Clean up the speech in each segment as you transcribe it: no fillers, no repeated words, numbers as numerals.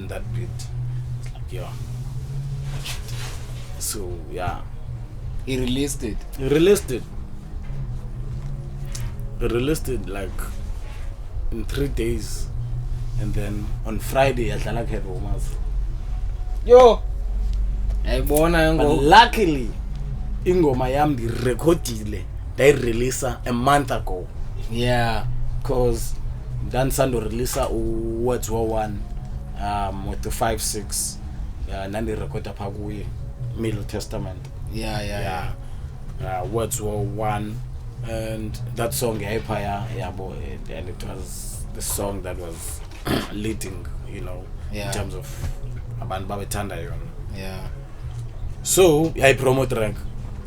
on that beat. It's like, yeah. So yeah. He released it. He released it like in 3 days, and then on Friday I like Headwarmaz. Yo. But luckily, ingoma yam di recordile. They release a month ago. Yeah. Cause Dan Sando release Words War 1 with the 5-6 and then they record Paguye Middle Testament. Yeah. Words War 1 and that song Empire, and it was the song that was leading, in terms of Abantu Babethanda yona. Yeah. So I promote rank.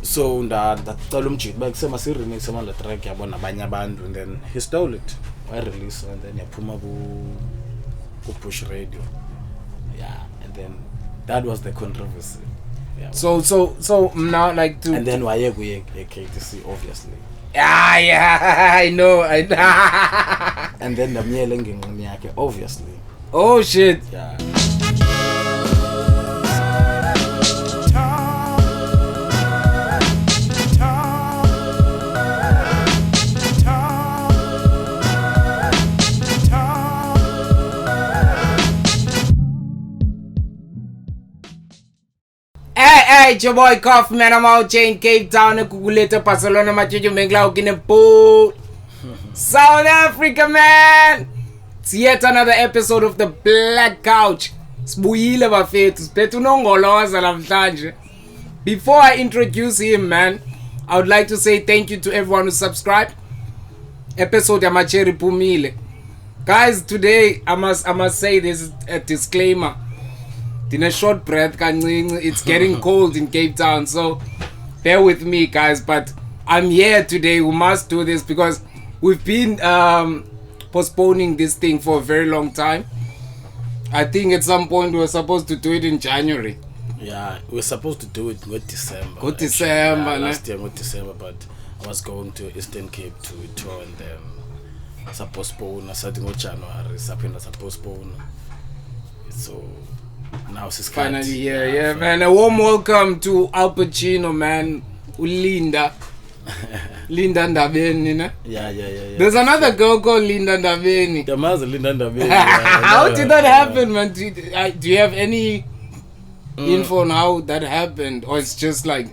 So that umjit back sema si remix sama la track yabona abanye abantu, and then he stole it. I release and then yaphuma ku push radio. Yeah, and then that was the controversy. Yeah. So now like to, and then waye ku KTC obviously. Yeah, I know. And then the myele ngingqini yakhe obviously. Oh shit. Yeah. Hey, it's your boy Cough, man. I'm out here in Cape Town, Kuguleta, Barcelona, Machuchu, Menglau, Kinepo, South Africa, man. It's yet another episode of the Black Couch. Sbuyile bafethu, siphethe unongoloza namhlanje. Before I introduce him, man, I would like to say thank you to everyone who subscribed. Episode Yamacheri Pumile. Guys, today I must say this is a disclaimer. In a short breath, it's getting cold in Cape Town, so bear with me, guys. But I'm here today. We must do this because we've been postponing this thing for a very long time. I think at some point we were supposed to do it in January. Yeah, we were supposed to do it in December. Last year in December, but I was going to Eastern Cape to tour, and then I postponed. I started in January. I postponed. So now it's finally here. Yeah, man. A warm welcome to Alpacino, man. Linda Ndabeni, you know? Yeah. There's another girl called Linda Ndabeni. The man's Linda Ndabeni. How did that happen, man? Do you have any info on how that happened, or it's just like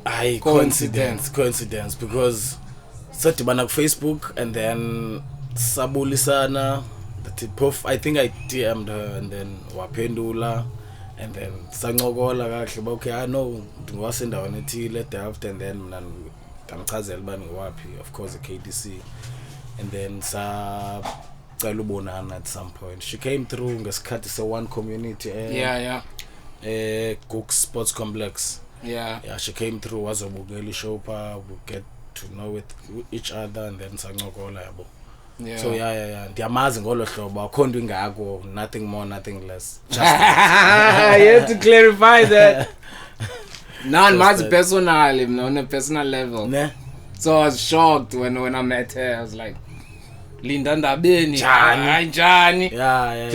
coincidence? Because satibana Facebook, and then sabulisana. I think I DM'd her, and then wapendula, and then sangogola kahle okay, I know ngawasendaweni ethile after, and then ngamchazela bani wapi, of course the KTC, and then sa cala ubonana at some point. She came through ngesikhathi se one community Cook Sports Complex. Yeah, she came through, wazobukela ishopa, we get to know with each other, and then sangogola yabo. Yeah. So ndiyamazi ngolo hlobo, akho nto ingako, nothing more, nothing less. You have to clarify that. Man's personally, on a personal level. Ne? So I was shocked when I met her. I was like, Linda Ndabeni. Johnny. Yeah.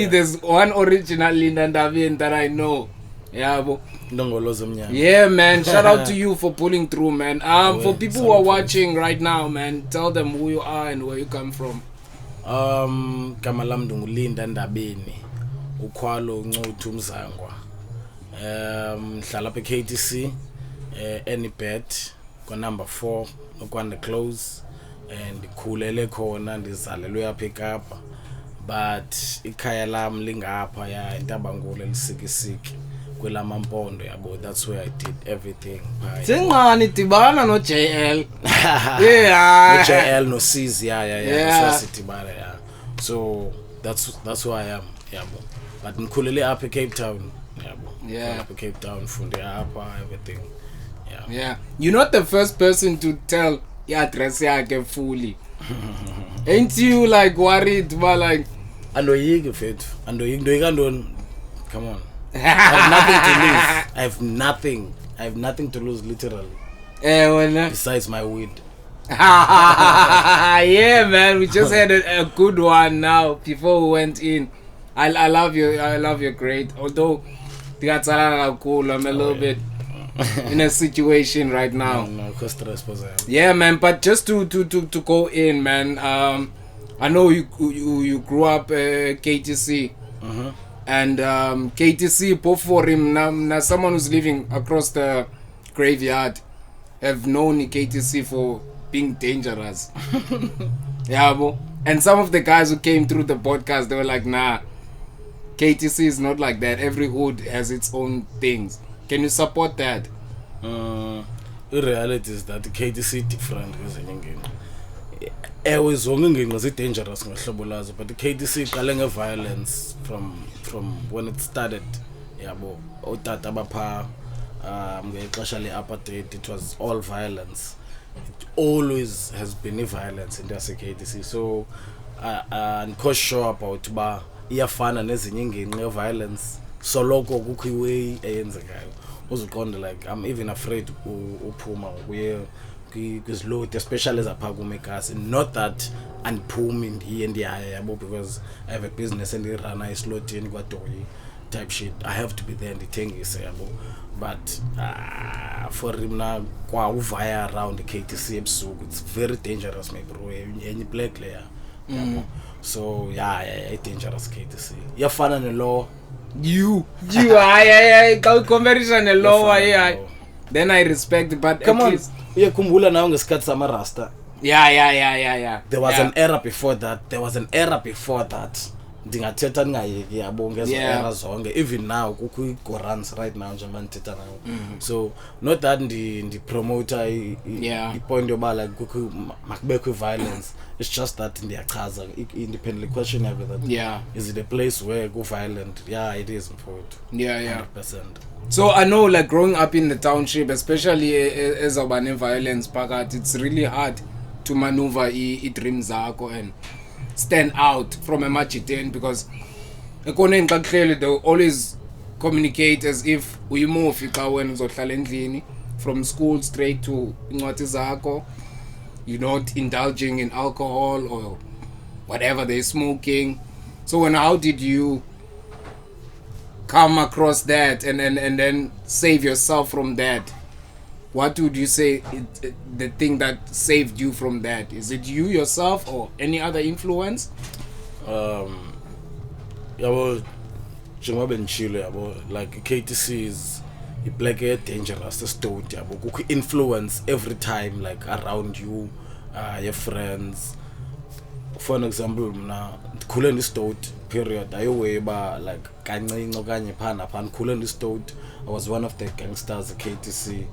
There's one original Linda Ndabeni that I know. Yeah, bro. Yeah, man. Shout out to you for pulling through, man. For people who are watching right now, man, tell them who you are and where you come from. Kamlana Linda Ndabeni. Ukhwalo Ncuthu Mzangwa. Nhlala pe KTC, any bet, kwa number 4, okwane close, and khulele khona ndizalelwe apha eKapa, but ikhaya lam lingapha eNtabangule lisikisiki kwelamampondo yabo. That's where I did everything. Singani dibana no JL. No JL, no C's, so that's who I am, yabo. But ngikhulele apha eCape Town. Yeah. Cape Town, Funde Apa, everything. Yeah. You're not the first person to tell your address yake fully. Ain't you like worried about like Andoyige fit. Andoyige. Come on. I have nothing to lose. I have nothing to lose literally. Besides my weed. Yeah, man. We just had a good one now before we went in. I love your grade. Although I'm a little bit in a situation right now. No, yeah, man. But just to go in, man. I know you grew up KTC, and KTC both for him now someone who's living across the graveyard have known KTC for being dangerous. Yeah, bro. And some of the guys who came through the podcast, they were like, nah, KTC is not like that. Every hood has its own things. Can you support that? The reality is that KTC different always was it dangerous, but the KTC calling a violence from when it started. Yeah, bo otata bapha especially apartheid, it was all violence. It always has been violence in the KTC. So and cause sure about ba iyafana nezinye ingeni violence so lokho kukho iway eyenzekayo uziqonde like I'm even afraid uphuma kuye kwizload especially ezapha kumekasi. Not that andiphumi ndiye ndiyaya yabo because I have a business and I run a slot in kwaDoyi type shit. I have to be there ndithengise yabo. But for him now kwa uvaya around the KTC ebusuku, it's very dangerous, my bro. Any black layer. So yeah, dangerous KTC. Yafana nelo you I comparison low then I respect, but come on uyakumbula nawo ngesikhathi sama rasta. Yeah. There was an era before that. Ndingathetha ngayeki yabo ngezo era zonke. Even now kukho i-Gorans right now nje mandithetha nawo. So not that ndi promoter i-point yoba like kukho makubekho violence. It's just that ndiyachaza independently question that is it a place where go violent? Yeah, it is important. 100%. So I know, like, growing up in the township, especially as urban violence pakat, it's really hard to maneuver dreams zako and stand out from a majiten, because they always communicate as if we move when uzohlala from school straight to incwadi zako. You're not indulging in alcohol or whatever they're smoking. So how did you come across that and then save yourself from that? What would you say the thing that saved you from that? Is it you yourself or any other influence? Yabo njengoba nchilo yabo, like KTC is black dangerous state yabo. Kukho influence every time, like around you, your friends. For an example, mna ndikhule ndistot period ayoweba like kancinci okanye phana ndikhule ndistot. I was one of the gangsters at KTC,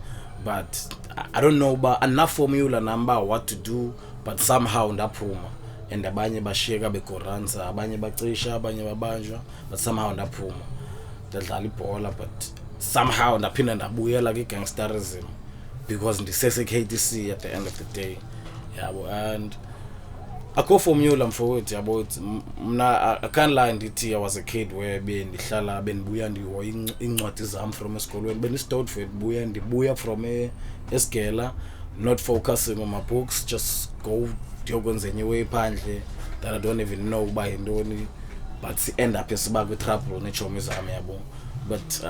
but I don't know but enough formula number what to do, but somehow ndaphuma and abanye bashiyeka begoranza, abanye bacisha, abanye babanjwa, but somehow ndaphuma ndadlala ibhola, but somehow ndaphinda ndabuyela kwi-gangsterism because ndisese KTC at the end of the day. Yabo, and akho formula mfowethu yabo. Mna I can't lie ndithi I was a kid where bendihlala bendibuya ndihoya incwadi zam from esikolweni, bendistot for ndibuya from esigela, not focusing on my books, just go ndiyokwenza enye way phandle that I don't even know uba yintoni, but end up siba kwi trouble nechomi zami yabo. But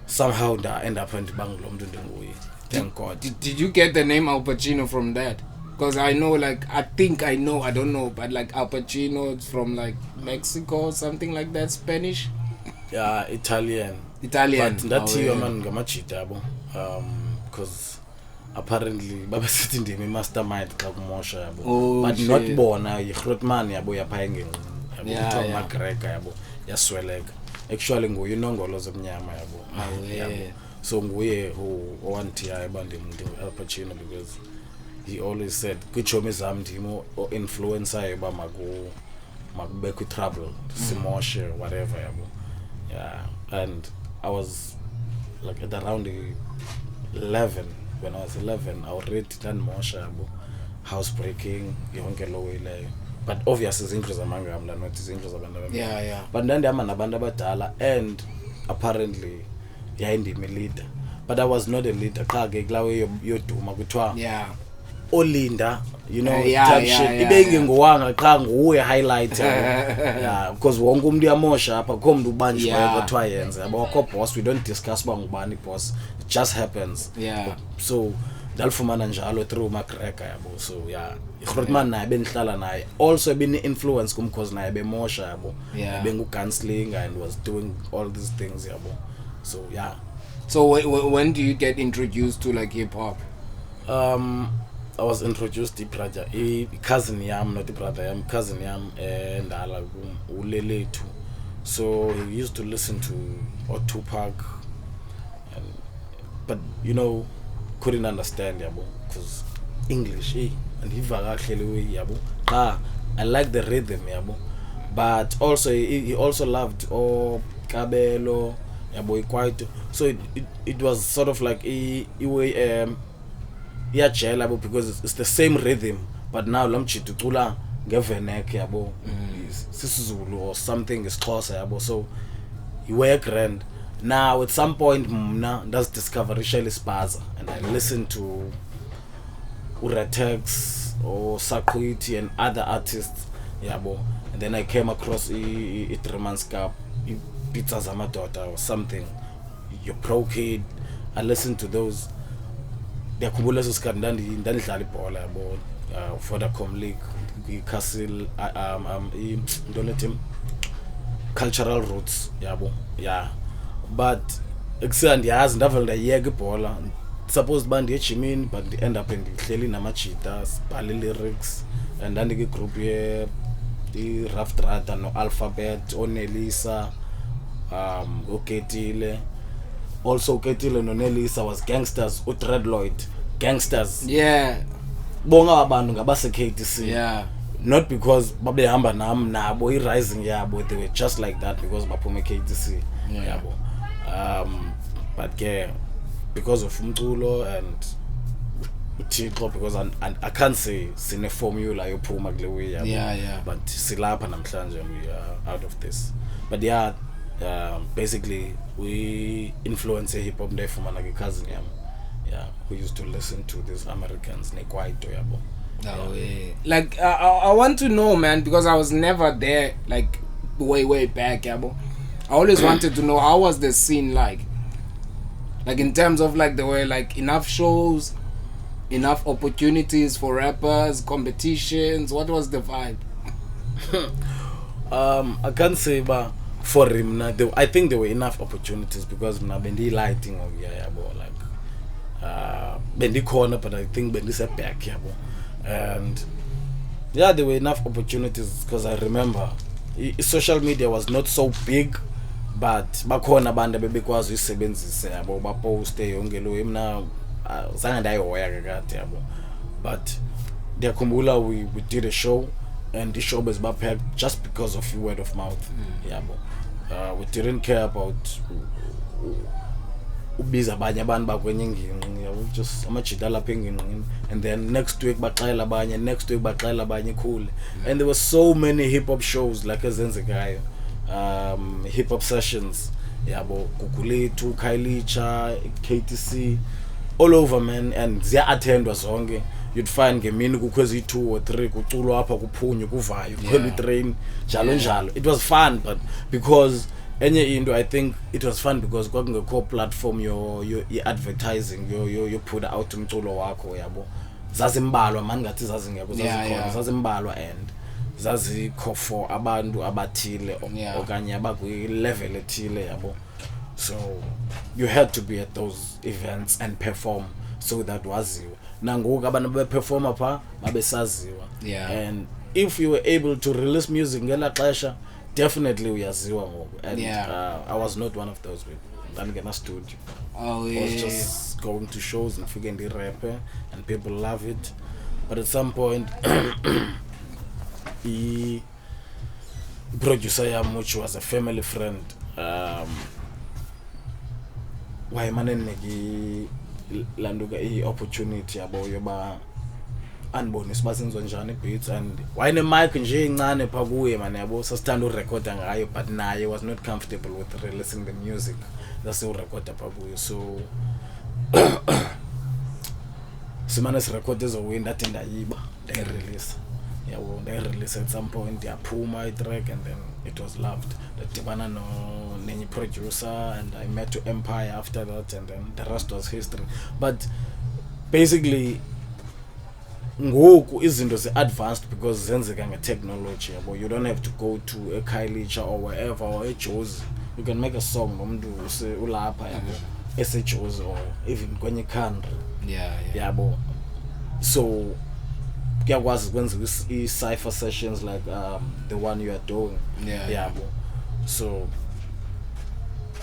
somehow I end up ndibangelo mntu ndinguye. Thank God. Did you get the name Alpacino from that? Because I know, like, I don't know, but like Alpacino is from like Mexico or something like that, Spanish? Yeah, Italian. But that's man ngamachita yabo. Because apparently baba sithi ndimi mastermind xa kumosha yabo. But not bona yihrotman yabo yapha engeni. Yabo magreka yabo yasweleka. Actually nguye inongolo zomnyama yabo. So nguye owanthi ayibande umuntu Alpacino, because he always said kuchomi zam ndimo influencer yoba makubekho trouble simoshe whatever yabo. Yeah, and I was like at around 11. When I was 11 I already done mosha yabo, housebreaking yonke lo way leyo. But obviously izindlu zamangam not izindlu zabantu. But ndandihamba nabantu abadala, and apparently yayindimi leader, but I was not a leader. Qha ke kulawe yoduma kuthiwa olinda you know Yeah, type yeah, shit yeah, ibenge yeah. ngowanga qha nguye highlight yeah because wonke umuntu uyamosha apha akho umuntu ubanjwe Yeah. kwathiwa yenze yabo akho boss we don't discuss bangubani boss it just happens Yeah. so dalifumana njalo through McGregor yabo so yeah iGrootman naye benihlala naye also beni influence kum cause naye bemosha yabo Yeah. bengu gunslinger and was doing all these things yabo so yeah. So when do you get introduced to like hip hop? I was introduced to brother cousin yam, not the brother yam, cousin yam and Uleletu. So he used to listen to Tupac and, but you know couldn't understand yabo because English and he vakahleli yabo I like the rhythm yabo but also he also loved Kabelo yabo quite so it was sort of like iyajela yabo because it's the same rhythm but now lamchithi ucula ngevenek yabo sisizulu or something isixhosa yabo so he were grand. Now at some point mna does discover Shelley Spaza and I listened to Uratex or Sakwiti and other artists yabo and then I came across Headwarmaz Pizza Zamadota or something your Pro Kid. I listened to those ndiyakhumbula leso sikhathi ndandidlala ibhola yabo Vodacom League iCastle intone team cultural roots yabo yeah but ekusa ndiyazi ndavela ndayiyeka ibhola supposed ba ndiye gymini but ndi end up ndihleli namajita sibhale lyrics and ndandike group ye Rough Drada no Alphabet onelisa uketile also uketile no Nelisa was gangsters uDreadloyd gangsters Yeah. bonga abantu ngabase KTC Yeah. not because babehamba nabo rising yabo they were just like that because baphume KTC yabo but yeah because of umculo and uThixo because I can't say sine formula yophuma kule way yabo Yeah. but silapha namhlanje and we are out of this but yeah basically we influence hip hop ndayifumana ke cousin yami yeah who used to listen to these Americans nekwaito yabo. No way. Like I want to know, man, because I was never there like way back yabo. I always wanted to know how was the scene like in terms of like there were like enough shows, enough opportunities for rappers, competitions, what was the vibe? I can't say but for him I think there were enough opportunities because mna bendi lighting of yabo like bendi corner but I think bendi set back yabo and yeah there were enough opportunities because I remember social media was not so big but bakhona abantu bebekwazi uyisebenzisa yabo ba post yonke lo mina zange ndayihoya kade yabo but ndiyakhumbula we did a show and the show was packed just because of word of mouth yabo we didn't care about ubiza abanye abantu bakwenye ingingqi yabo just amajita lapha engingqini and then next week baxela abanye next week baxela abanye cool and there were so many hip hop shows like ezenzekayo hip hop sessions yabo Gugulethu Khayelitsha KTC all over man and ziya attendwa zonke you'd find ngemini kukhwezi 2 or 3 kuculwa apha kuphunywa kuvayo kukhwela train njalo it was fun but because enye into I think it was fun because kwakungekho platform your advertising you put out umculo wakho yabo zazimbalwa manje ngathi zazingekho zazikhona zazimbalwa and zazikho for abantu abathile okanye abakwi level ethile yabo so you had to be at those events and perform so that waziwa nangoku abantu beperforma pha babesaziwa and if you were able to release music ngela xesha definitely uyaziwa ngoku and I was not one of those people ndangena studio I was just going to shows and figure the rapper and people love it but at some point the producer yam which was a family friend wayemaneneki landuka opportunity yabo yoba anibonisa basenziwa njani beats and wayene mic nje incane pha kuye man yabo sasithanda urecorda ngayo but naye was not comfortable with releasing the music that's urecorda pha kuye so simane sirecord ezowin that ndayiba they release yabo they release at some point yaphuma I-track and then it was loved dadibana no nenye producer and I met to Empire after that and then the rest was history but basically ngoku izinto ze-advanced because zenzeka nge-technology yabo you don't have to go to a Khayelitsha or wherever or eJozi you can make a song nomuntu ulapha yabo eseJozi or even kwenye country yabo so kuyakwazi ukwenziwa i-cypher sessions like the one you are doing yabo so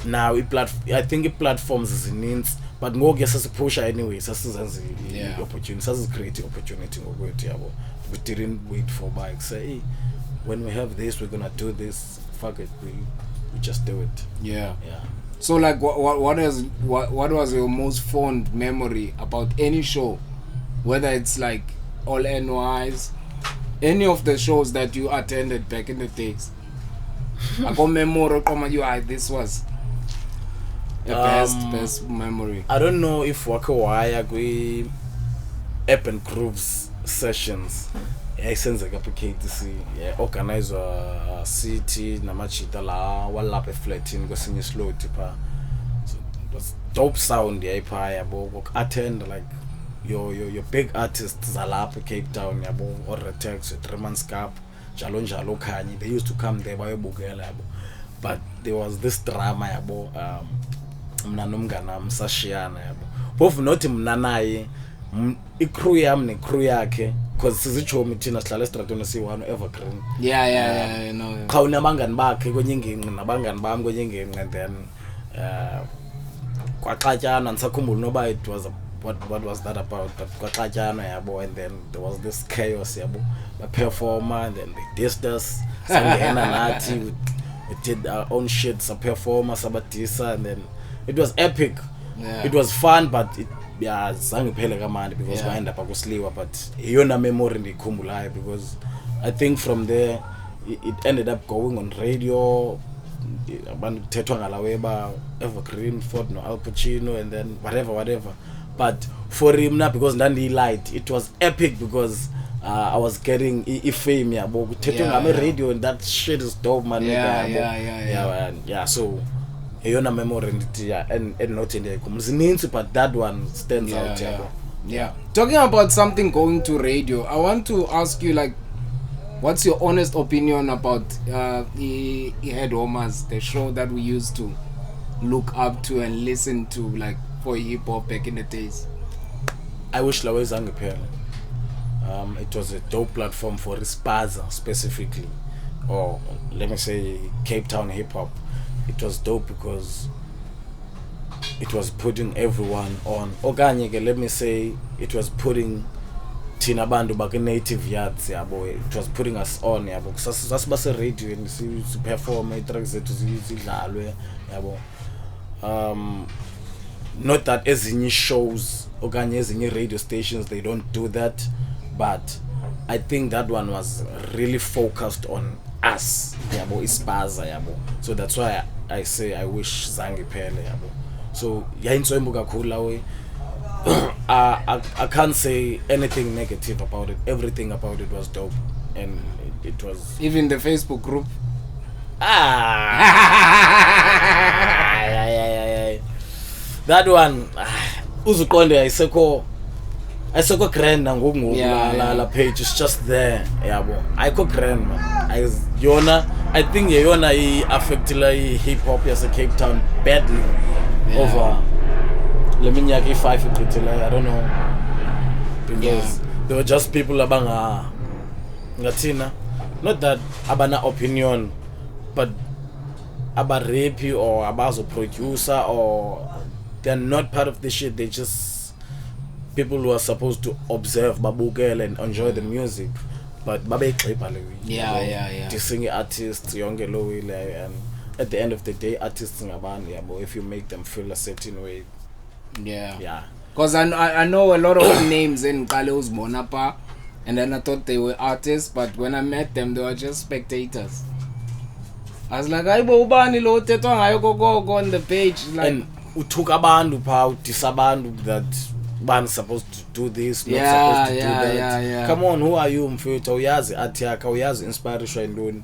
now I think i-platforms zininzi but ngoku yasasipusha anyway sasizenza i-opportunity sasicreate i-opportunity ngokwethu yabo we didn't wait for bike say hey, when we have this we're gonna do this fuck it we just do it so like what was your most fond memory about any show whether it's like all NYs any of the shows that you attended back in the days I got memory this was the best memory. I don't know if wakawaya kwi Urban Grooves sessions yayisenzeka pa KTC organized city namachita la walapha eflatini kwesinye slot pa so it was dope sound yayipha yabo attend like your big artists zalapha Cape Town yabo or Retex Headwarmaz Cup njalo njalo khanye they used to come there bayobukela yabo but there was this drama yabo mna nomngana msashiyana yabo both not mna naye icrew yami necrew yakhe because sizichomi thina sihlala estratweni si1 Evergreen yeah no qha unabangani bakhe kwenye inginqi nabangani bami kwenye inginqi and then kwaxatyana nisakhumbula noba it was what was that about but kwaxatyana yabo and then there was this chaos yabo ba performer and then they dissed us sangena nathi we did our own shit sa performer sabadisa and then it was epic it was fun but it zange phele kamandi because I end up akusliwa but iyona memory ndikhumbulayo because I think from there it ended up going on radio abantu kuthethwa ngalawe ba Evergreen Ford no Alpacino and then whatever but for him na because ndandiyilight it was epic because I was getting fame yabo kuthethwa ngame radio and that shit is dope man yeah so eyona memory ndithi and not zininzi but that one stands out yeah talking about something going to radio I want to ask you like what's your honest opinion about the Headwarmaz the show that we used to look up to and listen to like for hip hop back in the days I wish lawe zange phela it was a dope platform for Spaza specifically or let me say Cape Town hip hop it was dope because it was putting everyone on okanye ke let me say it was putting thina bantu bake native yards yabo it was putting us on yabo sasiba se radio and si perform i-tracks zethu zidlalwe yabo not that ezinye shows okanye ezinye radio stations they don't do that but I think that one was really focused on us yabo ispaza yabo so that's why I say I wish zange phele yabo so yayintswembu kakhulu lawe I can't say anything negative about it everything about it was dope and it was even the Facebook group that one uzuqonde ayisekho grand ngoku la page is just there yabo ayikho grand man yona I think yona affect la hip hop yase Cape Town badly over le minyaka i5 igqithela I don't know because there were just people abanga ngathina not that abana opinion but abarepi or abazo producer or they're not part of the shit they just people who are supposed to observe babukele and enjoy the music but babeyixipha le to sing artists yonke lo ile and at the end of the day artists ngabantu yabo if you make them feel a certain way because I know a lot of names in Qale uzibona pa and then I thought they were artists but when I met them they were just spectators I was like ayibo ubani lo thethwa ngayo gogo on the page like and utook abantu pha udisa abantu that Ban's supposed to do this, not Yeah, supposed to yeah, do that. yeah. Come on, who are you mfethu? Uyazi art yakhe, uyazi inspiration yintoni?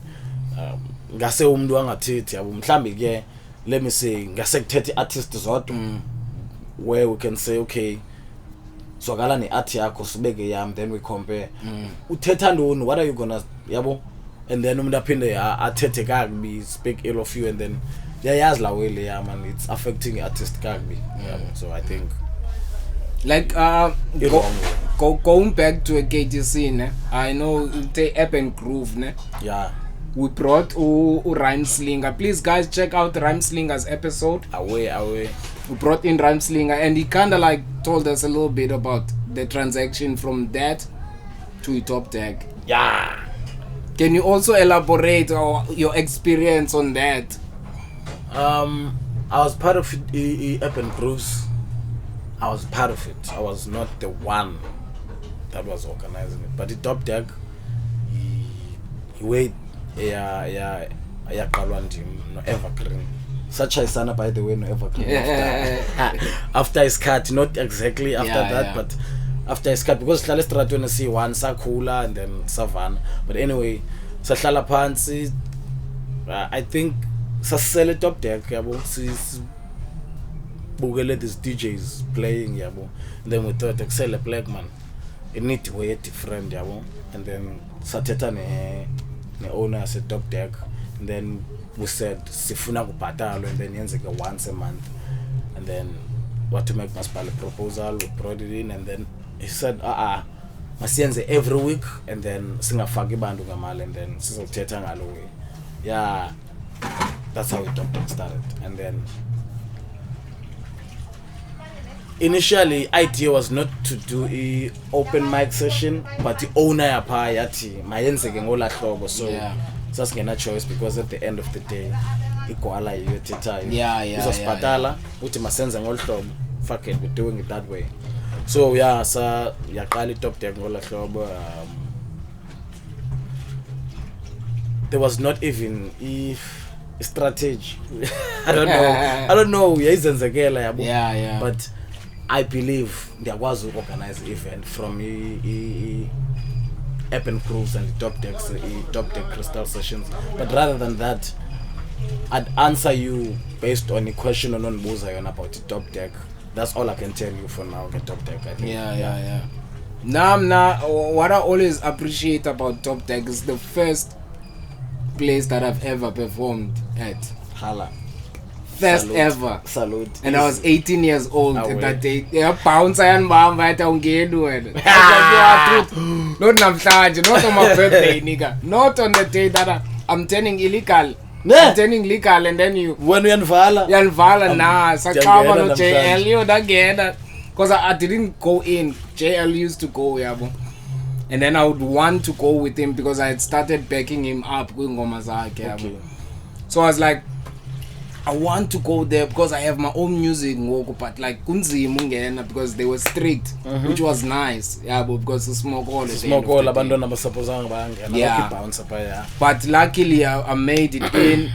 Ngase umuntu angathethi yabo mhlambi ke let me say ngase kuthethe artist zodwa where we can say okay zwakala ne art yakho sibeke yami then we compare uthetha ntoni, what are you gonna yabo, and then umuntu aphinde athethe kakubi, speak ill of you, and then yayazi la way le man, it's affecting artist kakubi yabo. So I think like going back to a KTC ne, I know the App and Groove ne, yeah, we brought Rhyme Slinger. Please guys check out Rhyme Slinger's episode. away We brought in Rhyme Slinger and he kind of like told us a little bit about the transaction from that to Top Tag. yeah. Can you also elaborate your experience on that? I was part of App and Grooves. I was part of it. I was not the one that was organizing it, but the Top Tag he weighed no evergreen. Such a son, by the way, no evergreen. After his cut, not exactly after that, but after his cut, because Hlale Stratweni see one Sakula and then Savannah. But anyway, Sahlala Pansi, I think Sasele Top Tag, yabo, Bugele these DJs playing, yabo. And then we thought, Excel a black man, it need to wait different, yabo. And then Sateta ne owner said Top Tag, and then we said sifuna kupatalo, and then yenzeke once a month, and then what to make masipala proposal, we brought it in, and then he said masiyenze every week, and then singafaki bantu ngamali, and then sizothetha ngalo way. Yeah, that's how it started. And then initially idea was not to do a open mic session, but the owner yapha yathi mayenzeke ngola hlobo, so sasingena choice, because at the end of the day igwala yiyo ethethayo, uzosibhatala uthi masenze ngolu hlobo, fuck it, we're doing it that way. So yeah, sa yaqala iTop Tag ngola hlobo. There was not even a strategy. I don't know yayizenzekela yabo. But I believe ndiyakwazi organize event from App and Grooves and Top Tag crystal sessions. But rather than that, I'd answer you based on a question on Buza about the Top Tag. That's all I can tell you for now. The Top Tag, I think. Yeah. Now, what I always appreciate about Top Tag is the first place that I've ever performed at. Hala. First Salute. ever. Salute. And I was 18 years old Away. that day. Bounce and bamba at Ungedwed. Not namhlanje, not on my birthday, nigga. Not on the day that I'm turning illegal. I'm turning legal, and then you when yanvala sakama no JL you that, because I didn't go in. JL used to go, yabo. And then I would want to go with him because I had started backing him up going ngoma zakhe, yabo. So I was like, I want to go there because I have my own music, but like kunzima ungena because they were strict, which was nice, because the smoke all abantwana basapozanga bangena bounce apha. But luckily I made it in.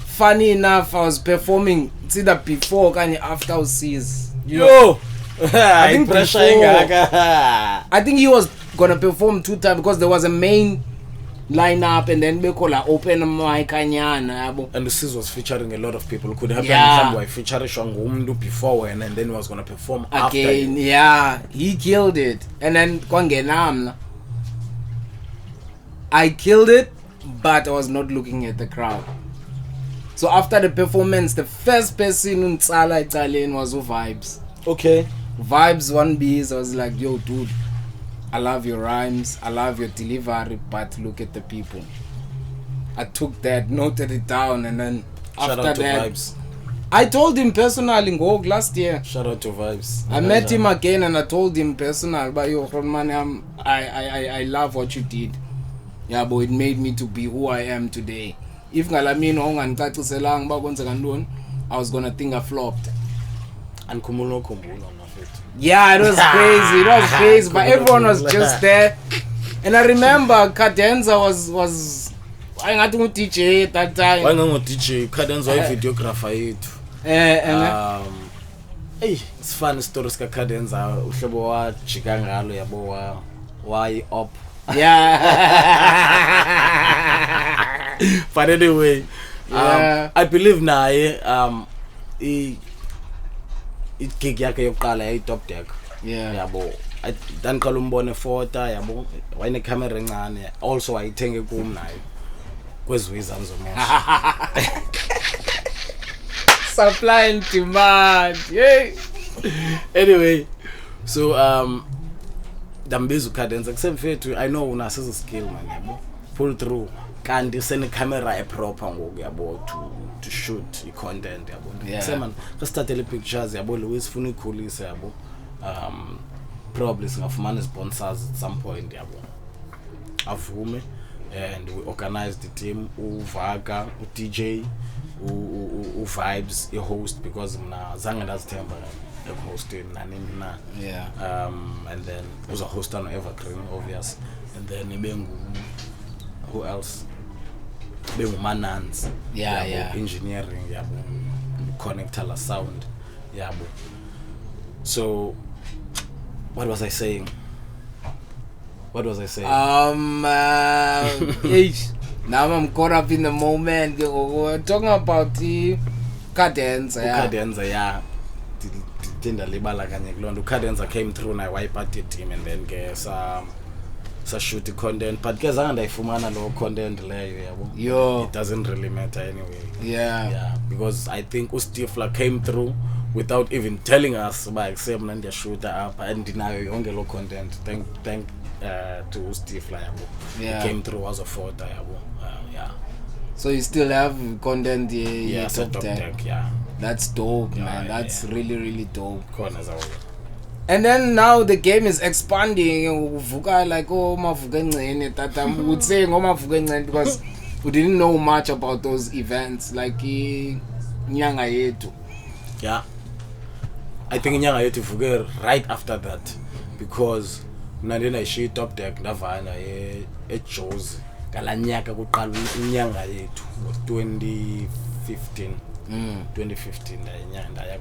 Funny enough, I was performing, it's either before or after Usiz. I think pressure. I think he was gonna perform 2 times because there was a main lineup and then we call open mic anyana. And Usiz was featuring a lot of people. Could happen featuring Shangumdu before and then was gonna perform again. After yeah, he killed it. And then Kwangenam, I killed it, but I was not looking at the crowd. So after the performance, the first person in Tsala Italian was Vibes. Okay. Vibes 1Bs, I was like, yo, dude, I love your rhymes, I love your delivery, but look at the people. I took that, noted it down, and then Shout after out to that, Vibes. I told him personally in Gog last year. Shout out to Vibes. I met him again and I told him personally, but yo, man, I love what you did. Yeah, but it made me to be who I am today. If I was gonna think I flopped. And Kumulo. Yeah, it was crazy. But everyone was just there. And I remember Cadenza was I had to teach at that time. Why not teach Cadenza videographer it? it's fun stories ka Cadenza uhlobo wa jika ngalo yabo wa why up. Yeah. But anyway, I believe naye I gig yakhe yokuqala yayi top deck. Yabo. I dan kalumbone fota yabo wayine camera encane also ayithenge kum nayo kwezizwe zomoya. Supply and demand. Yay. Anyway, so dambizo Cadenza kusemfethu I know unaso skill man yabo. Pull through. Kanti sene camera proper ngoku yabo to shoot I content yabo. Seman ka start le pictures yabo lo sifuna ikhulisa yabo. Probably singafumana sponsors at some point yabo. Avume and we organize the team uVaka uDJ uVibes host because mna zange ndazithemba hosting nanini na. And then was a host on Evergreen obvious and then ibengu who else Manans engineering yabo connector la sound yabo. So what was I saying? Now I'm caught up in the moment. We're talking about the Cadenza. Cadenza, Tinda libala kanye kulondo. Cadenza came through na wipe out the team and then get some shoot the content. But guys, ndayifumana lo content leyo yabo. It doesn't really matter anyway. Yeah. Because I think Ustifla came through without even telling us by except nandi shooter up and dinayo yonke lo content. Thank to Ustifla yabo. He came through as a photo yabo. So you still have content top deck. That's dope, man. That's really, really dope. Corners are and then now the game is expanding. Uvuka like mavuka encane tata would say mavuka encane because we didn't know much about those events like Nyanga Yetu. Yeah. I think Nyanga Yetu vuke right after that because nandena ishi top deck ndavana eJozi kalanyaka kuqala inyanga yethu 2015 ndaya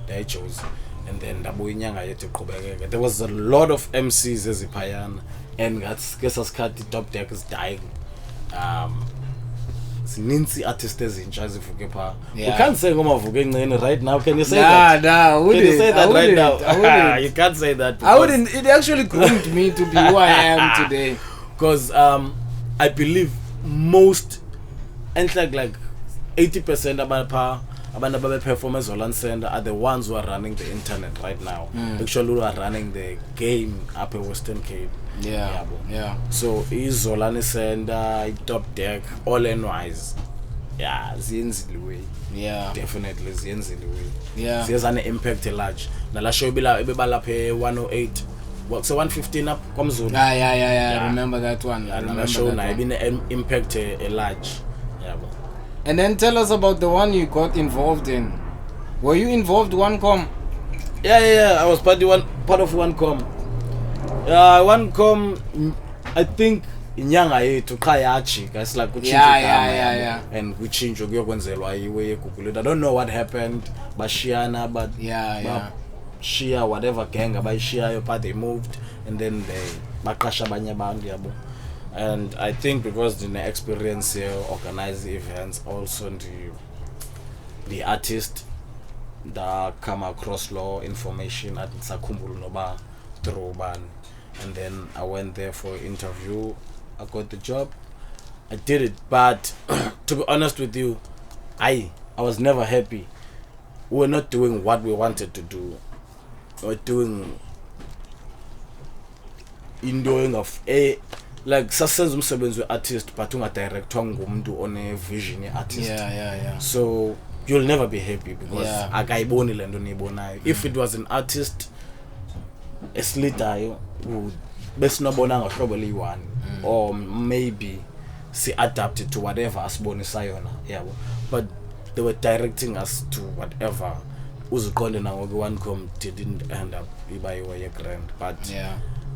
eJozi and then ndabuya inyanga yethu iqhubekeke. There was a lot of MCs eziphayana and ngasikhathi top deck is dying. Sinintsi artists ezintsha ezivuke pha. You can't say ngomavuke encane right now. Can you say that? Can you say that right now? You can't say that. I wouldn't. It actually groomed me to be who I am today. Because I believe most and like 80% about performers or center are the ones who are running the internet right now. Actually who are running the game up at Western Cape. So is Zolani Sender, top deck, all in wise. Zinziliwe. Definitely zinziliwe. There's an impact large. Na la show bila pe 108. So 115 up comes on. I remember that one. I remember show na been impact a large. And then tell us about the one you got involved in. Were you involved OneCom? I was part of OneCom. OneCom, I think inyanga yethu qayachi guys like kuchinja and kuchinja kuyokwenzelwa iwe yeGoogle. I don't know what happened bashiyana but share whatever gang abayishiyayo but they moved and then they baqasha abanye abantu yabo. And I think because the experience here organize events also the artist that come across law information at Sakhumbulu Noba through ban. And then I went there for an interview. I got the job. I did it, but to be honest with you, I was never happy. We were not doing what we wanted to do. We were doing of a like sasenza umsebenzi we-artist but ungadirectwa ngumuntu one vision ye-artist. So you'll never be happy because akayiboni le nto niyibonayo. If it was an artist eslidayo besinobona ngohlobo liyi-one or maybe si-adapt it to whatever asibonisa yona yabo, but they were directing us to whatever uziqonde nangoku OneCom didn't end up ibayiwe ye-grand. But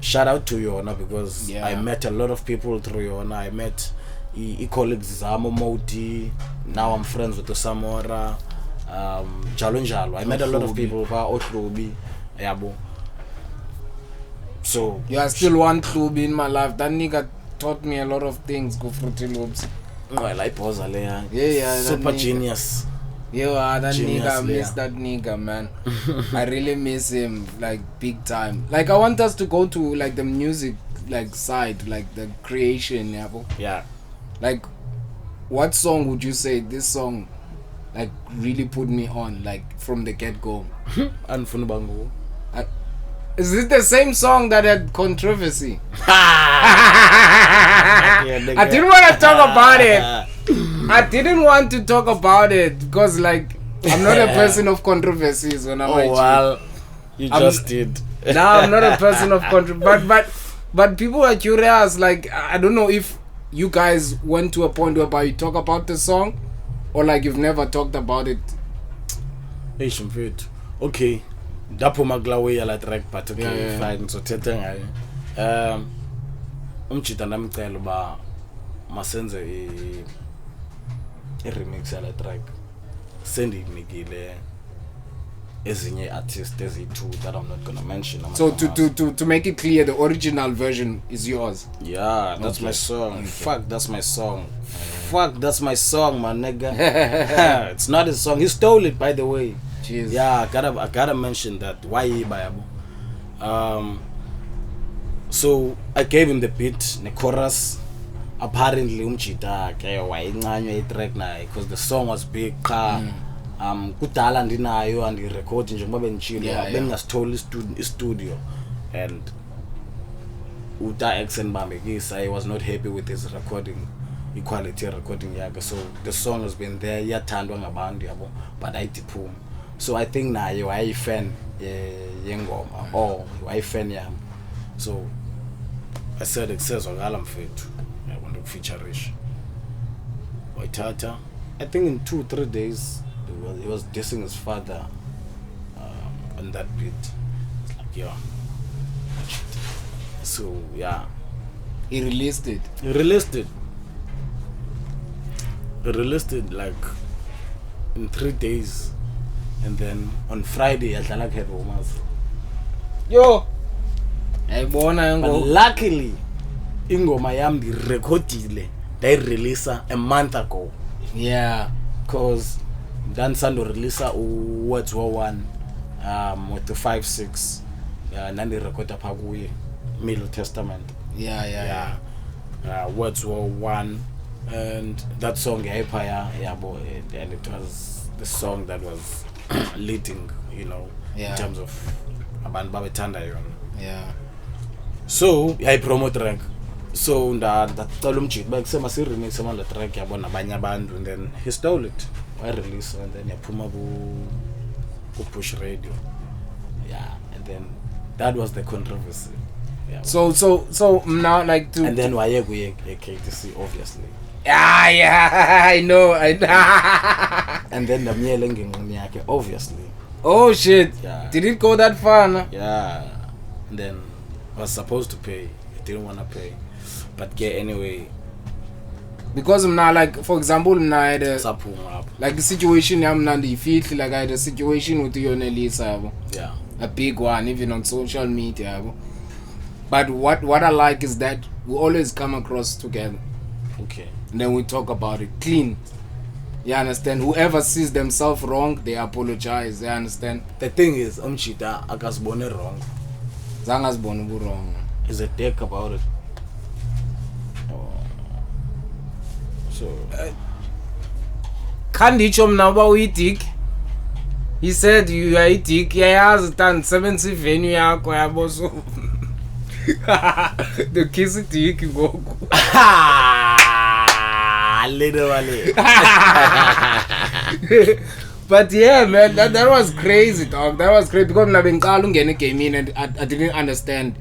shout out to Yona because I met a lot of people through Yona. I met colleagues Zamo Moti. Now I'm friends with the Samora. Jalo njalo. I met a lot of people who are Ohlobi, yabo. So you are still one club in my life. That nigga taught me a lot of things. Go Fruity Loops. Well, I pause there. Yeah, super genius. Yeah, that Genius, nigga, I miss that nigga, man. I really miss him, like, big time. Like, I want us to go to, like, the music, like, side, like, the creation, yeah. Like, what song would you say this song, like, really put me on, like, from the get-go? Andifun'ubanguwe. Is it the same song that had controversy? I didn't want to talk about it. I didn't want to talk about it because, like, I'm not a person of controversies when I'm you just did. No, I'm not a person of controversy. But people are curious. Like, I don't know if you guys went to a point whereby you talk about the song, or like you've never talked about it. Okay. Ndaphuma kulawe yala track, but okay, fine. So thethe ngayo. Umjita namcela uba masenze i-remix yala track. Sendinikile ezinye artists ezi2 that I'm not gonna mention. So to make it clear, the original version is yours. Yeah, that's my song. Okay. Fuck, that's my song. Fuck, that's my song, my nigga. It's not his song. He stole it, by the way. Jeez. Yeah, I gotta mention that. Why Bayabo? So I gave him the beat, the chorus. Apparently umchita ke wayincanywe itrack naye because the song was big. Kudala ndinayo and record njengoba benchilo bengasithola i-studio and uta accent bambekisa. I was not happy with his recording, equality recording yakhe. So the song has been there, iyathandwa ngabantu yabo, but ayidiphuma. So I think naye wayifan yengoma or wayifan yami. So I said kusezwakala mfethu yabona ukufeatureish wayithatha. I think in 2-3 days he was dissing his father on that beat. It's like, yeah. So yeah, He released it. He released it like in 3 days, and then on Friday I like Headwarmaz. Yo, but luckily ingoma yam recordile they release a month ago. Yeah, cause dan sando release Words War 1 with the 5-6 nandi record apha kuye Middle Testament. Yeah. Words War 1, and that song yabo, and it was the song that was leading, in terms of abantu babethanda yona. Yeah. So I promote track. So ndacela umjiti bakusema si remix amanda track yabo nabanye abantu, and then he stole it. I release and then yaphuma ku push radio. Yeah, and then that was the controversy. Yeah. So now like to. And then waye kuye KTC obviously. Yeah, I know. And then the myele ngengqini yakhe obviously. Oh shit. Yeah. Did it go that far? No? Yeah. And then I was supposed to pay. I didn't want to pay. But yeah, anyway. Because now, like for example, now I had like the situation I'm not feel like I had a situation with you and Elisa. Yeah. A big one, even on social media. But what I like is that we always come across together. Okay. And then we talk about it clean. You understand? Whoever sees themselves wrong, they apologize. You understand? The thing is, Umchita akasibone wrong. Zangasibone wrong. He's a dick about it. So Kandisho mnaba uyidik. He said you are idik. Yayazi tan 70 venue yakho yabo so. The kiss dick ngoku. Literally. But yeah, man, that was crazy, dog. That was crazy because I been came in and I didn't understand.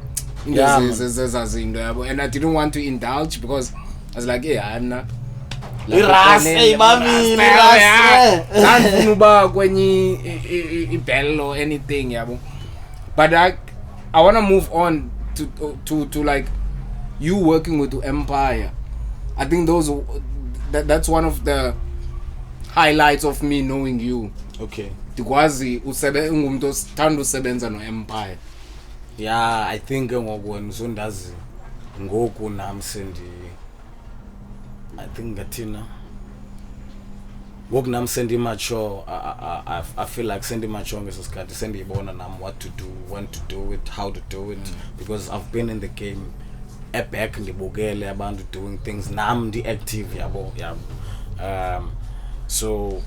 Yeah, and I didn't want to indulge because I was like, yeah, I'm not. Or anything, yeah. But I want to move on to like you working with the Empire. I think that's one of the highlights of me knowing you. Okay. Dikwazi ungumuntu osithanda usebenza no Empire. Yeah, I think ngoku wena usondazi ngoku nami I think ngathina ngoku nami mature. I feel like mature ngesikhathi sendiyibona nami what to do, when to do it, how to do it, because I've been in the game back ndibukele abantu doing things nami ndi active yabo. So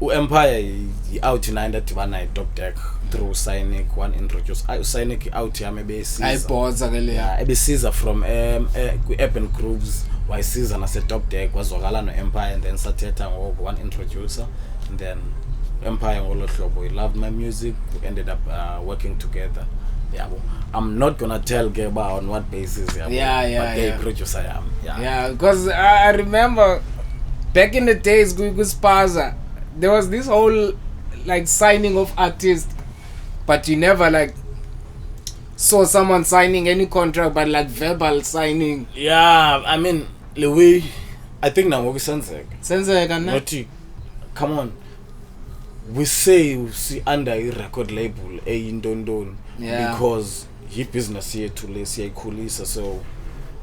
Empire out in ndadibana Top Deck through Cynic, one introduce Cynic out yami ayibhoza ke le ebesiza from urban groups wayisiza nase Top Deck wazwakala no Empire, and then sathetha ngoku one introducer, and then Empire ngolo hlobo he loved my music, we ended up working together. I'm not gonna tell Geba on what basis but they producer because I remember back in the days Spaza, there was this whole like signing of artists, but you never like saw someone signing any contract, but like verbal signing. I mean the way I think now we sensei not come on, we say under a record label in Dondon because he business here to Lesia Kulisa, so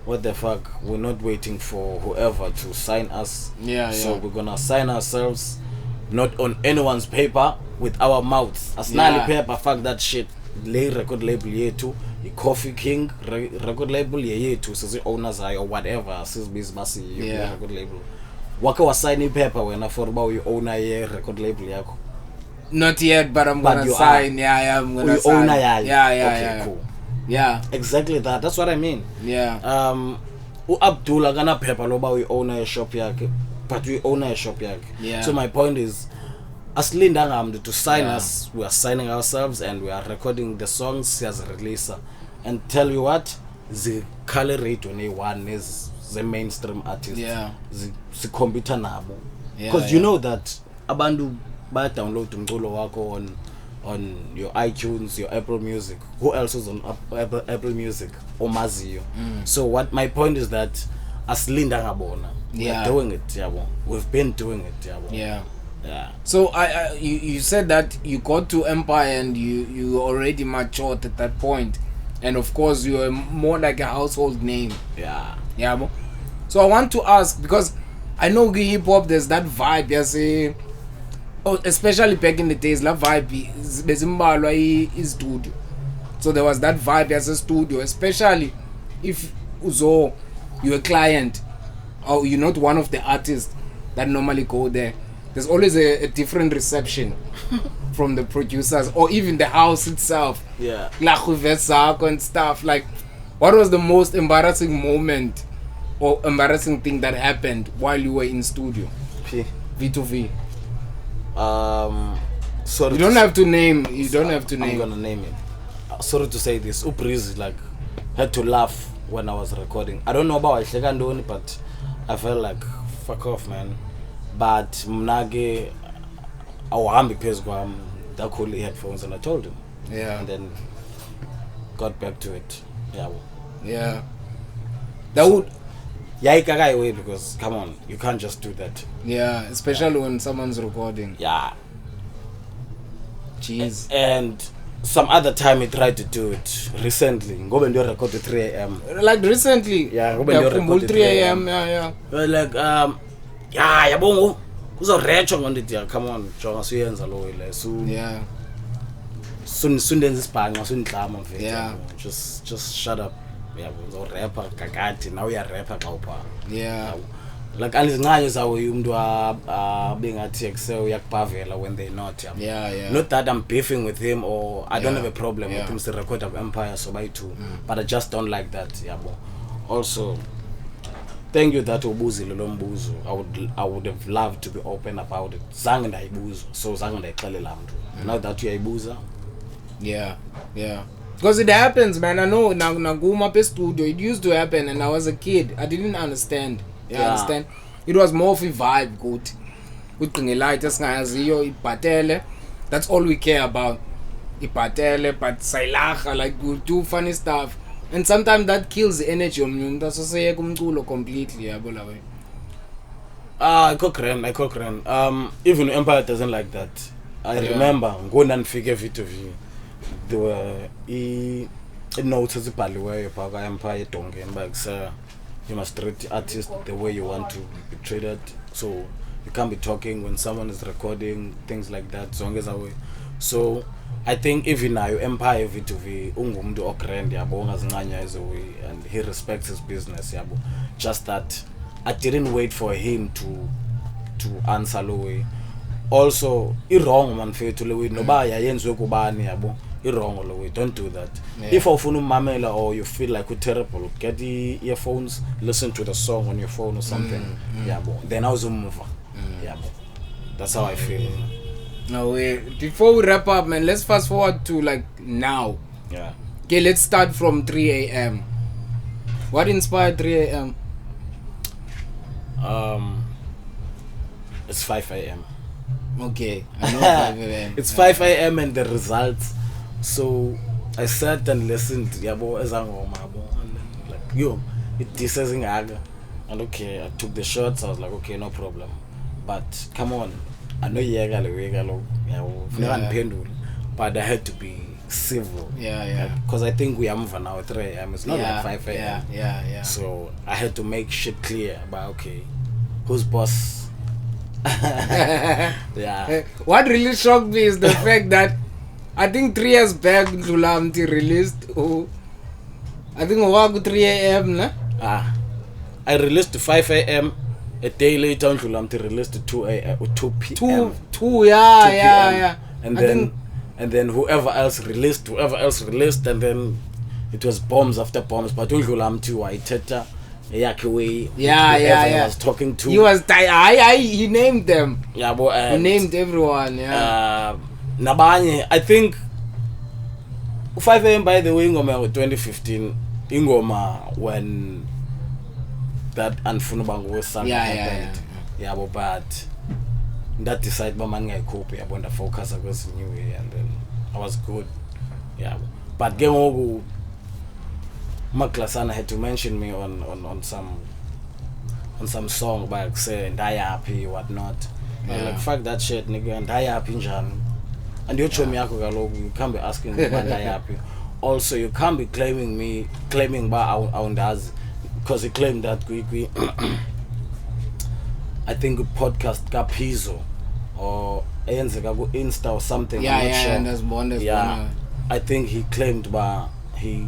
what the fuck, we're not waiting for whoever to sign us. So we're gonna sign ourselves, not on anyone's paper, with our mouths. Asnali paper, fuck that shit. Lay record label here too, the Coffee King record label here too, so the owners or whatever, says business record label. Waka was signing paper when I thought about your owner here record label yako. Not yet, but I'm gonna sign. I'm gonna sign. Okay, cool. Exactly that. That's what I mean. Abdullah gana paper loba we own a shop yake, but we own a shop yake. So my point is, as Lindangam to sign us, we are signing ourselves and we are recording the songs as a releaser. And tell you what, the color rate on A1 is the mainstream artist. The computer nabo. Because you know that abandu ba download umculo wako on your iTunes, your Apple Music. Who else is on Apple Music? Omaziyo. So what my point is that as Linda Ngabona, we're doing it, we've been doing it, So you said that you got to Empire and you already matured at that point, and of course you are more like a household name. So I want to ask, because I know hip hop there's that vibe, especially back in the days, that vibe is studio. So there was that vibe as a studio, especially if you're a client or you're not one of the artists that normally go there. There's always a different reception from the producers or even the house itself. And stuff. Like, what was the most embarrassing moment or embarrassing thing that happened while you were in studio? V2V. Sorry, you don't have to name. You don't have to name. I'm gonna name it. Sorry to say this. Upriz like had to laugh when I was recording. I don't know about it, but I felt like fuck off, man. But mnage awambi pezwa that cool headphones, and I told him. And then got back to it. That would away, because come on, you can't just do that. Especially when someone's recording. Jeez. And some other time he tried to do it recently. Go and do a record at 3 a.m. Like recently? Go and do a record at 3 a.m. Well, like yabongo uzorecho on it. Come on, jonga suyenza lo ile su sundenza isibhanqa sunhlama mfethu. Just shut up. Uzo rapper kakati, now you are rapper kaupa. Like alizincane zawo umuntu bengathi excel uyakubhavela when they not. Not that I'm beefing with him or I don't have a problem with him to record of Empire so by two, but I just don't like that. Also, thank you that ubuzile lo mbuzo. I would have loved to be open about it. Zange ndayibuza, so zange ndayixelela mntu. Now that uyayibuza. Because it happens, man. I know naguma pe studio. It used to happen, and I was a kid. I didn't understand. Understand? It was more of a vibe, good. Uqinge light esingayaziyo ibhatele. That's all we care about. Ibhatele, but saylaga, like we do funny stuff. And sometimes that kills the energy of you. That's say kumculo completely, yabo la way. I Cochrane. Even Empire doesn't like that. I remember going and figure V2V. There were notes as a paliway about Empire Tongan bags. You must treat artists the way you want to be treated. So you can't be talking when someone is recording, things like that. So I think even now Empire V2V ungumdu okrend yabo ongazinganya as a way, and he respects his business yabo. Just that I didn't wait for him to answer lo way. Also wrong man fethu lo way noba yayenzwe kubani yabo. Wrong lo way. Don't do that. If ufuna umamela or you feel like you're terrible, get the earphones, listen to the song on your phone or something. Yabo. Then I was move. Yabo. That's how I feel. No way. Before we wrap up, man, let's fast forward to like now. Yeah. Okay, let's start from 3 a.m. What inspired 3 a.m.? It's 5 a.m. Okay, I know 5 a.m. It's 5 a.m. and the results. So I sat and listened. Yabo ezangoma yabo. Like yo, it disessing aga. And okay, I took the shots. I was like, okay, no problem. But come on. I know but I had to be civil. Because I think we are moving now at 3 a.m. It's not like 5 a.m. Yeah. So I had to make shit clear about okay, who's boss? Yeah. What really shocked me is the fact that I think 3 years back Ndulamti released I think 3 a.m. Nah? I released to 5 a.m. A day later, Ndulamti released to 2 p.m. 2 yeah. And then whoever else released, and then it was bombs after bombs. But Ndulamti waiteta way. Yeah. Was talking to. He was he named them. Yeah, but he named everyone. Yeah. Nabanye, I think 5 a.m. by the way, Ingoma 2015, Ingoma when that Andifun'ubanguwe song happened. Yeah, but that decide my man I cope. I want to focus across the new way, and then I was good. Yeah, but game over. Maklasana had to mention me on some song by saying die happy whatnot. Like fuck that shit, nigga, and die happy njani. And you can't be asking me about die happy. Also, you can't be claiming by Aundas because he claimed that I think podcast Capizo or Insta or something. Yeah. I think he claimed by he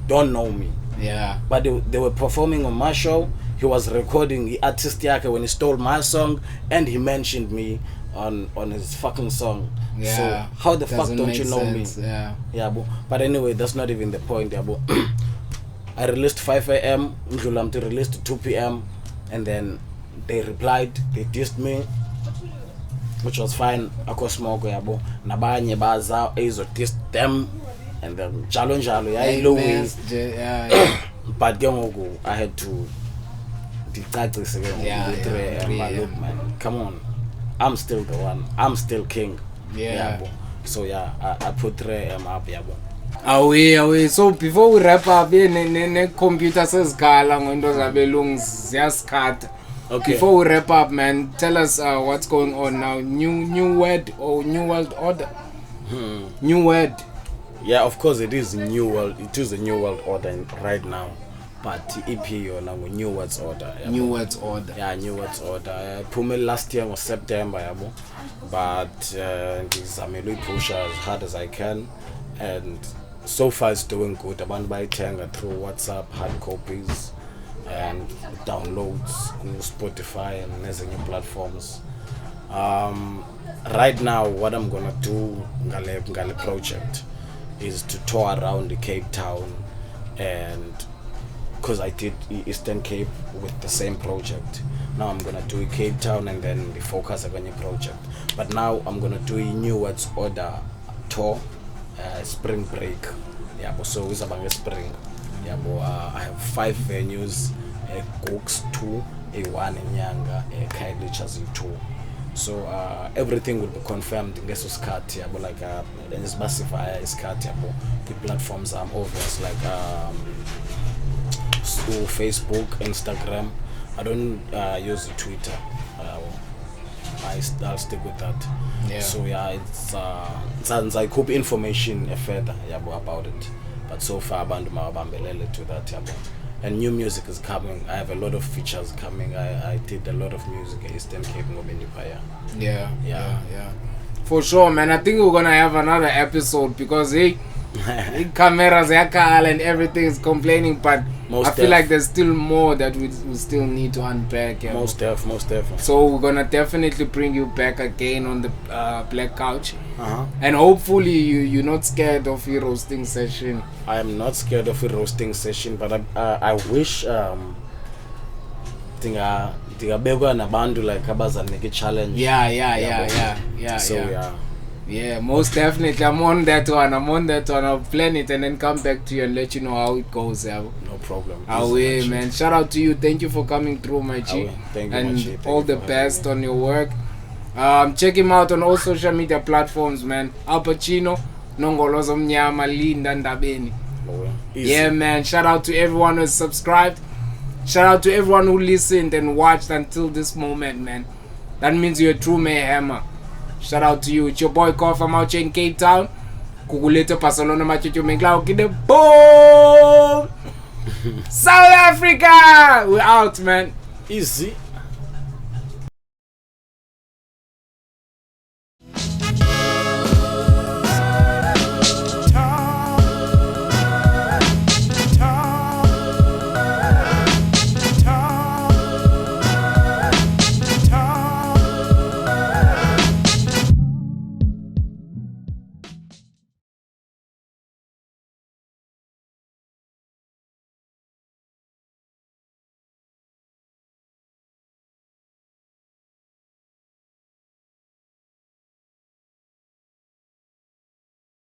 don't know me. Yeah. But they were performing on my show. He was recording the artist yake when he stole my song, and he mentioned me on his fucking song. Yeah. So how the fuck don't you know sense. me? Yeah. But anyway, that's not even the point. I released 5 a.m. Ndulamti released 2 p.m. and then they replied. They dissed me, which was fine. Akosmoko yabo. Nabanye baza ezo dissed them, and then jalo yeah. But I had to detach this again. Look, man, come on. I'm still the one. I'm still king. Yeah. So I put 3 a.m. up. Away. So before we wrap up, ne computer says gala ngondo zabelungu ziyaskata. Okay. Before we wrap up, man, tell us what's going on now. New word or new world order? New word. Yeah, of course it is new world. It is a new world order right now. But EP now new words order. New words order. Yeah, new words order. Pume last year was September, but I'm push as hard as I can, and so far it's doing good. I'm buying through WhatsApp, hard copies, and downloads on Spotify and other new platforms. Right now, what I'm gonna do, Ngale project, is to tour around the Cape Town, and because I did Eastern Cape with the same project. Now I'm gonna do Cape Town and then the focus on the project. But now I'm gonna do a new words order tour, spring break. Yeah, but so it's about spring. Yeah, but I have 5 venues: Cooks 2, A1 in Nyanga, Kaili Chazi 2. So everything will be confirmed in this cut. Yeah, but like it's massive. Is cut. Yeah, but the platforms are obvious like. Facebook, Instagram. I don't use Twitter. I'll stick with that. Yeah. So yeah, it's I could information further about it, but so far bandu mabambelele to that yabo. And new music is coming. I have a lot of features coming. I did a lot of music in Eastern Cape Ngobendipaya. Yeah. For sure, man. I think we're gonna have another episode because cameras and everything is complaining, but I feel like there's still more that we still need to unpack. Yeah. Most definitely. So we're gonna definitely bring you back again on the Black Couch, and hopefully you're not scared of your roasting session. I am not scared of a roasting session, but I wish ndingabekwa nabantu like abazanike challenge. Yeah. So yeah, most definitely. I'm on that one. I'll plan it and then come back to you and let you know how it goes. Yeah. No problem. Away, man. Shout out to you. Thank you for coming through, my G. Thank you, and my G. Thank all you the for best having on your work. Check him out on all social media platforms, man. Alpacino, Nongolozo Mnyama, Linda, Ndabeni. Yeah, man. Shout out to everyone who's subscribed. Shout out to everyone who listened and watched until this moment, man. That means you're a true mayhemmer. Shout out to you. It's your boy Koff. I'm out here in Cape Town. Kuguleta Barcelona machuchu menglau kide boom. South Africa. We're out, man. Easy.